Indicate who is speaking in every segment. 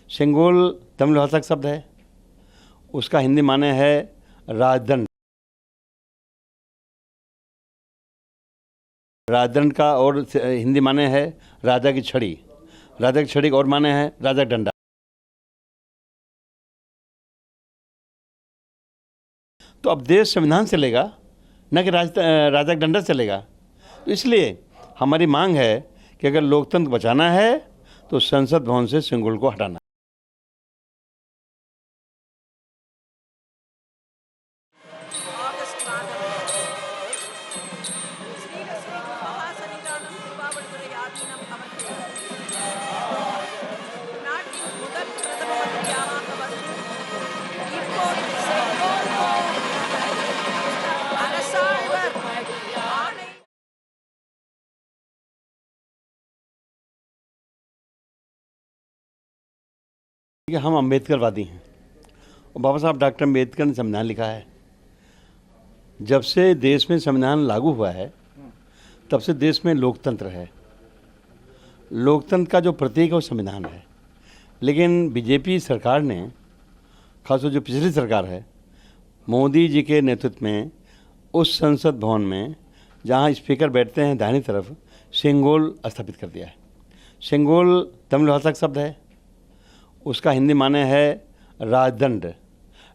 Speaker 1: सेंगोल तमिल भाषा का शब्द है, उसका हिंदी माने है राजदंड। राजदंड का और हिंदी माने है राजा की छड़ी। राजा की छड़ी का और माने है राजा का डंडा। तो अब देश संविधान चलेगा, न कि राजा का डंडा चलेगा। तो इसलिए हमारी मांग है कि अगर लोकतंत्र बचाना है तो संसद भवन से सेंगोल को हटाना। कि हम अम्बेडकरवादी हैं और बाबा साहब डॉक्टर अम्बेडकर ने संविधान लिखा है। जब से देश में संविधान लागू हुआ है तब से देश में लोकतंत्र है। लोकतंत्र का जो प्रतीक है वो संविधान है। लेकिन बीजेपी सरकार ने, खासतौर जो पिछली सरकार है, मोदी जी के नेतृत्व में उस संसद भवन में जहाँ स्पीकर बैठते हैं दाहिनी तरफ, सेंगोल स्थापित कर दिया है। सेंगोल तमिल भाषा का शब्द है, उसका हिंदी माने है राजदंड।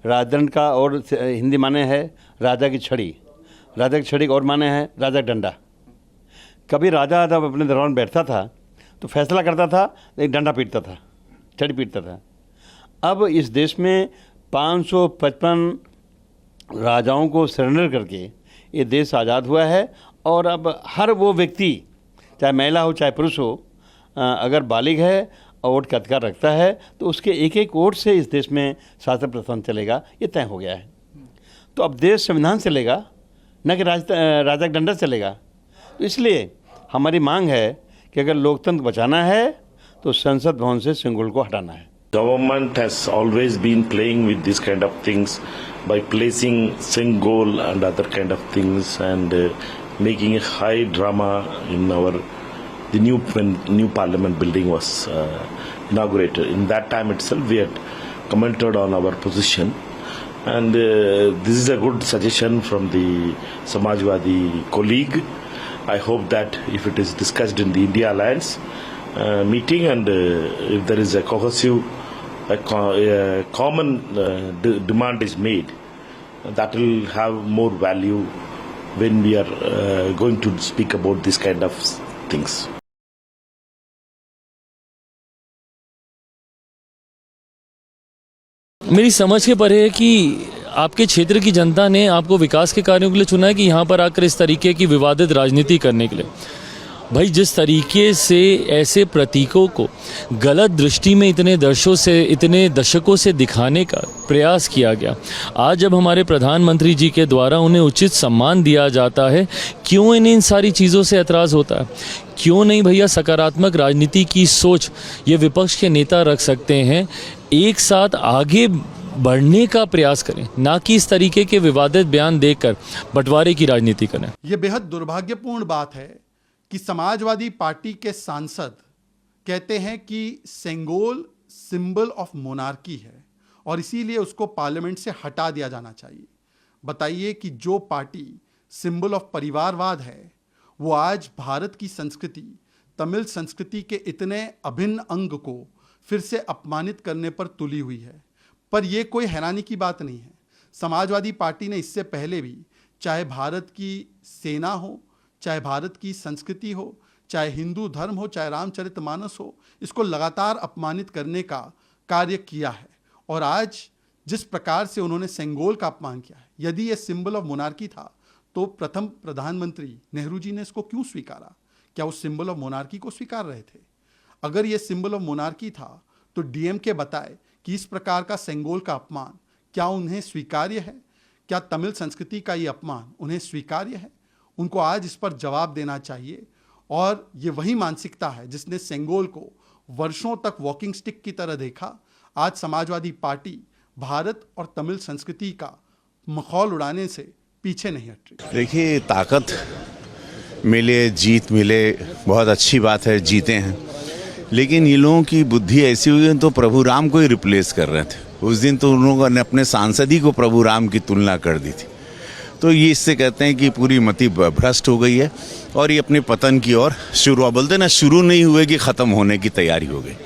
Speaker 1: राजदंड का और हिंदी माने है राजा की छड़ी। राजा की छड़ी का और माने है राजा का डंडा। कभी राजा जब अपने दरबार में बैठता था तो फैसला करता था, एक डंडा पीटता था, छड़ी पीटता था। अब इस देश में 555 राजाओं को सरेंडर करके ये देश आज़ाद हुआ है। और अब हर वो व्यक्ति, चाहे महिला हो चाहे पुरुष हो, अगर बालिग है और वोट का अधिकार रखता है तो उसके एक एक वोट से इस देश में शासन प्रशासन चलेगा, ये तय हो गया है। तो अब देश संविधान चलेगा, न कि राजा का डंडा चलेगा। तो इसलिए हमारी मांग है कि अगर लोकतंत्र बचाना है तो संसद भवन से सेंगोल को हटाना है।
Speaker 2: Government has always been playing with this kind of things by placing Sengol and other kind of things and making a high drama in the new parliament building was inaugurated. In that time itself, we had commented on our position, and this is a good suggestion from the Samajwadi colleague. I hope that if it is discussed in the India Alliance meeting, and if there is a cohesive, a common demand is made, that will have more value when we are going to speak about this kind of things.
Speaker 3: मेरी समझ के परे है कि आपके क्षेत्र की जनता ने आपको विकास के कार्यों के लिए चुना है कि यहाँ पर आकर इस तरीके की विवादित राजनीति करने के लिए। भाई, जिस तरीके से ऐसे प्रतीकों को गलत दृष्टि में इतने दशकों से दिखाने का प्रयास किया गया, आज जब हमारे प्रधानमंत्री जी के द्वारा उन्हें उचित सम्मान दिया जाता है, क्यों इन्हें इन सारी चीज़ों से एतराज़ होता है? क्यों नहीं भैया सकारात्मक राजनीति की सोच ये विपक्ष के नेता रख सकते हैं, एक साथ आगे बढ़ने का प्रयास करें, ना कि इस तरीके के विवादित बयान देकर बंटवारे की राजनीति करें।
Speaker 4: ये बेहद दुर्भाग्यपूर्ण बात है कि समाजवादी पार्टी के सांसद कहते हैं कि सेंगोल सिंबल ऑफ मोनार्की है और इसीलिए उसको पार्लियामेंट से हटा दिया जाना चाहिए। बताइए कि जो पार्टी सिंबल ऑफ परिवारवाद है वो आज भारत की संस्कृति, तमिल संस्कृति के इतने अभिन्न अंग को फिर से अपमानित करने पर तुली हुई है। पर यह कोई हैरानी की बात नहीं है। समाजवादी पार्टी ने इससे पहले भी, चाहे भारत की सेना हो, चाहे भारत की संस्कृति हो, चाहे हिंदू धर्म हो, चाहे रामचरितमानस हो, इसको लगातार अपमानित करने का कार्य किया है। और आज जिस प्रकार से उन्होंने सेंगोल का अपमान किया है, यदि ये सिंबल ऑफ मोनार्की था तो प्रथम प्रधानमंत्री नेहरू जी ने इसको क्यों स्वीकारा? क्या वो सिंबल ऑफ मोनार्की को स्वीकार रहे थे? अगर ये सिंबल ऑफ मोनार्की था तो डीएमके बताए कि इस प्रकार का सेंगोल का अपमान क्या उन्हें स्वीकार्य है? क्या तमिल संस्कृति का ये अपमान उन्हें स्वीकार्य है? उनको आज इस पर जवाब देना चाहिए। और ये वही मानसिकता है जिसने सेंगोल को वर्षों तक वॉकिंग स्टिक की तरह देखा। आज समाजवादी पार्टी भारत और तमिल संस्कृति का मखौल उड़ाने से पीछे नहीं हट रही।
Speaker 5: देखिए, ताकत मिले, जीत मिले, बहुत अच्छी बात है, जीते हैं। लेकिन ये लोगों की बुद्धि ऐसी हुई तो प्रभु राम को ही रिप्लेस कर रहे थे। उस दिन तो उन लोगों ने अपने सांसद ही को प्रभु राम की तुलना कर दी थी। तो ये इससे कहते हैं कि पूरी मति भ्रष्ट हो गई है और ये अपने पतन की ओर शुरू, बोलते ना शुरू नहीं हुए कि ख़त्म होने की तैयारी हो गई।